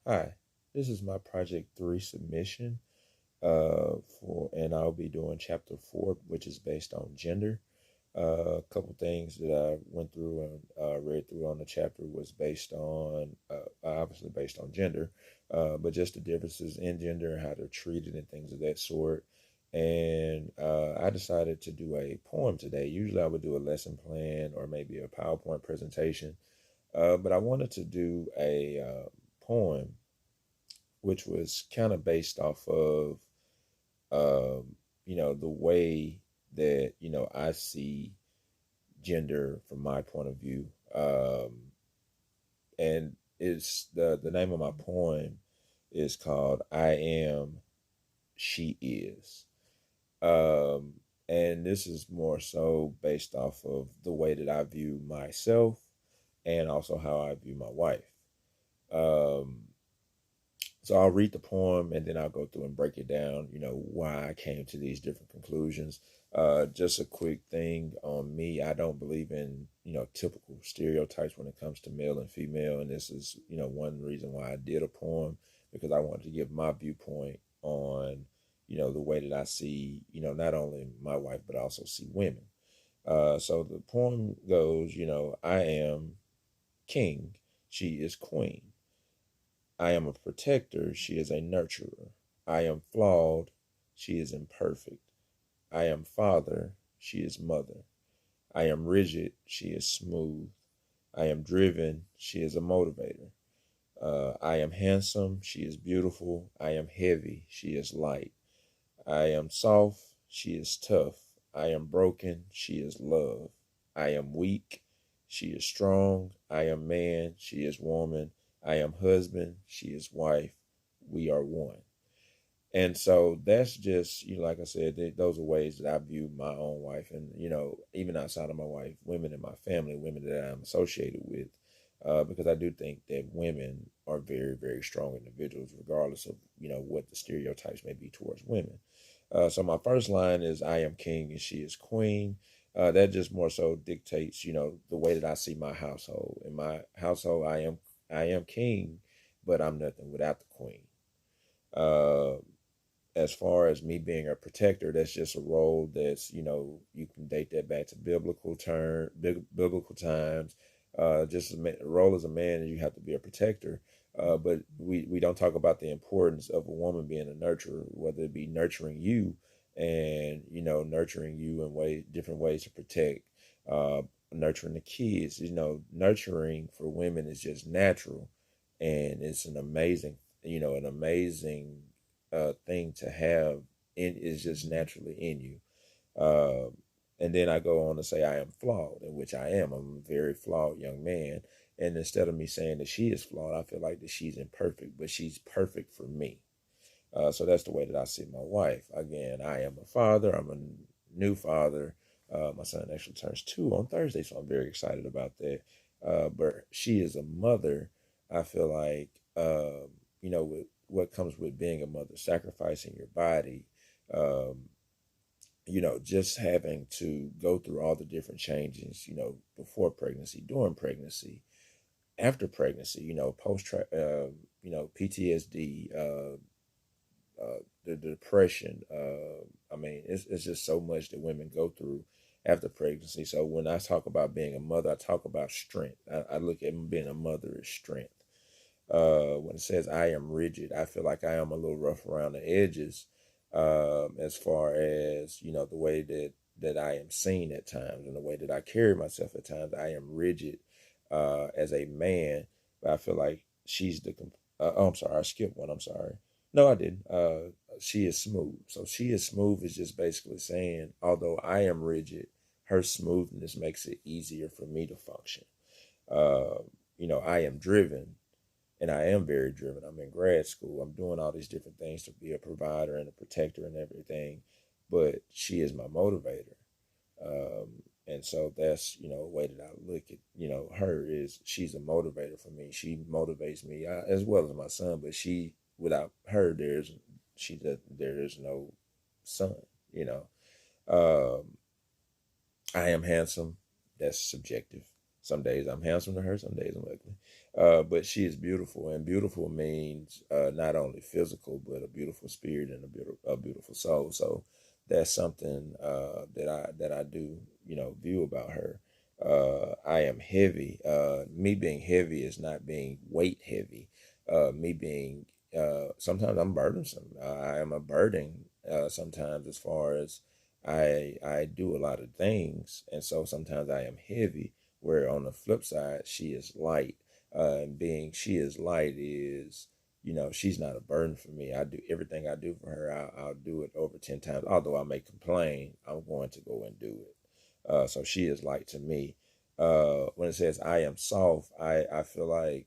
Hi, this is my Project 3 submission and I'll be doing chapter 4, which is based on gender. A couple things that I went through and read through on the chapter was based on, obviously based on gender, but just the differences in gender and how they're treated and things of that sort. And I decided to do a poem today. Usually I would do a lesson plan or maybe a PowerPoint presentation, but I wanted to do a poem which was kind of based off of, the way that, I see gender from my point of view. And it's the name of my poem is called I Am, She Is. Um, and this is more so based off of the way that I view myself and also how I view my wife. Um, So I'll read the poem and then I'll go through and break it down, why I came to these different conclusions. Just a quick thing on me. I don't believe in, typical stereotypes when it comes to male and female. And this is, one reason why I did a poem, because I wanted to give my viewpoint on, the way that I see, not only my wife, but I also see women. So the poem goes, I am king, she is queen. I am a protector, she is a nurturer. I am flawed, she is imperfect. I am father, she is mother. I am rigid, she is smooth. I am driven, she is a motivator. I am handsome, she is beautiful. I am heavy, she is light. I am soft, she is tough. I am broken, she is love. I am weak, she is strong. I am man, she is woman. I am husband, she is wife. We are one. And so that's just, like I said, those are ways that I view my own wife. And, even outside of my wife, women in my family, women that I'm associated with, because I do think that women are very, very strong individuals, regardless of, what the stereotypes may be towards women. So my first line is I am king and she is queen. That just more so dictates, the way that I see my household. In my household, I am king, but I'm nothing without the queen. Uh, as far as me being a protector, that's just a role that's, you can date that back to biblical times. Just a role as a man, you have to be a protector. But we don't talk about the importance of a woman being a nurturer, whether it be nurturing you and, nurturing you in different ways to protect, nurturing the kids. Nurturing for women is just natural, and it's an amazing thing to have is just naturally in you. Uh, and then I go on to say I am flawed, in which I am. I'm a very flawed young man. And instead of me saying that she is flawed, I feel like that she's imperfect, but she's perfect for me. So that's the way that I see my wife. Again, I am a father. I'm a new father. My son actually turns 2 on Thursday, so I'm very excited about that. But she is a mother. I feel like, with what comes with being a mother, sacrificing your body, um, just having to go through all the different changes, before pregnancy, during pregnancy, after pregnancy, PTSD, the depression. I mean, it's just so much that women go through after pregnancy. So when I talk about being a mother, I talk about strength. I look at being a mother as strength. When it says I am rigid, I feel like I am a little rough around the edges, as far as the way that I am seen at times and the way that I carry myself at times. I am rigid as a man, but I feel like she's oh, I'm sorry, I skipped one. I'm sorry. No, I didn't. She is smooth. So she is smooth is just basically saying, although I am rigid, her smoothness makes it easier for me to function. Uh, I am driven, and I am very driven. I'm in grad school. I'm doing all these different things to be a provider and a protector and everything, but she is my motivator. And so that's, a way that I look at, her is she's a motivator for me. She motivates me, as well as my son, but without her, there is no son, you know. Um, I am handsome. That's subjective. Some days I'm handsome to her, some days I'm ugly. But she is beautiful, and beautiful means not only physical, but a beautiful spirit and a beautiful soul. So that's something that I do, view about her. I am heavy. Me being heavy is not being weight heavy. Me being sometimes I'm burdensome. I am a burden sometimes, as far as I do a lot of things, and so sometimes I am heavy. Where on the flip side, she is light. And being she is light is, she's not a burden for me. I do everything I do for her. I'll do it over 10 times. Although I may complain, I'm going to go and do it. So she is light to me. When it says I am soft, I feel like,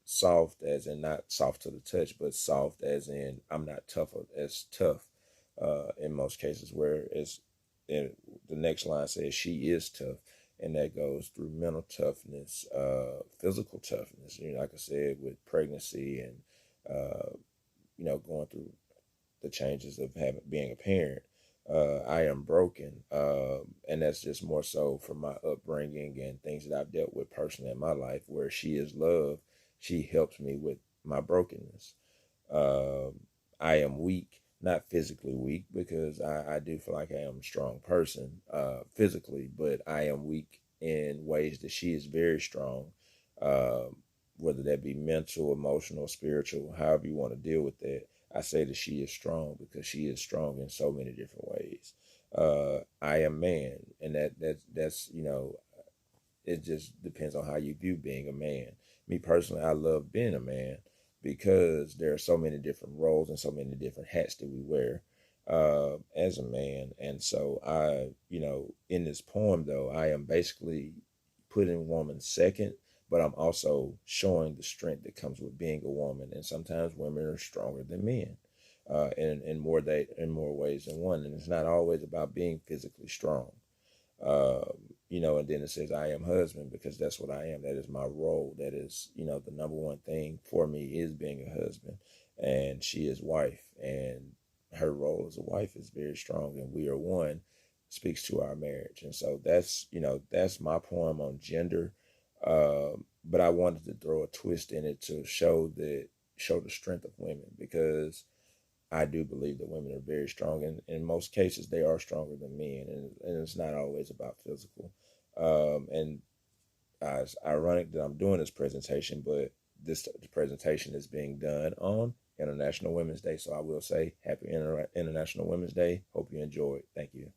soft as in not soft to the touch, but soft as in I'm not tough as tough. In most cases, where it's in the next line says she is tough, and that goes through mental toughness, physical toughness. Like I said, with pregnancy and going through the changes of being a parent. I am broken, and that's just more so from my upbringing and things that I've dealt with personally in my life. Where she is love, she helps me with my brokenness. I am weak, not physically weak, because I do feel like I am a strong person physically, but I am weak in ways that she is very strong, uh, whether that be mental, emotional, spiritual, however you want to deal with that. I say that she is strong because she is strong in so many different ways. I am man, and that's it just depends on how you view being a man. Me personally, I love being a man because there are so many different roles and so many different hats that we wear as a man. And so in this poem, though, I am basically putting woman second, but I'm also showing the strength that comes with being a woman. And sometimes women are stronger than men. In more ways than one, and it's not always about being physically strong. And then it says, I am husband, because that's what I am. That is my role. That is, the number one thing for me is being a husband. And she is wife. And her role as a wife is very strong. And we are one, speaks to our marriage. And so that's my poem on gender. But I wanted to throw a twist in it to show the strength of women, because I do believe that women are very strong, and in most cases, they are stronger than men, and it's not always about physical. And it's ironic that I'm doing this presentation, but this presentation is being done on International Women's Day. So I will say Happy International Women's Day. Hope you enjoy it. Thank you.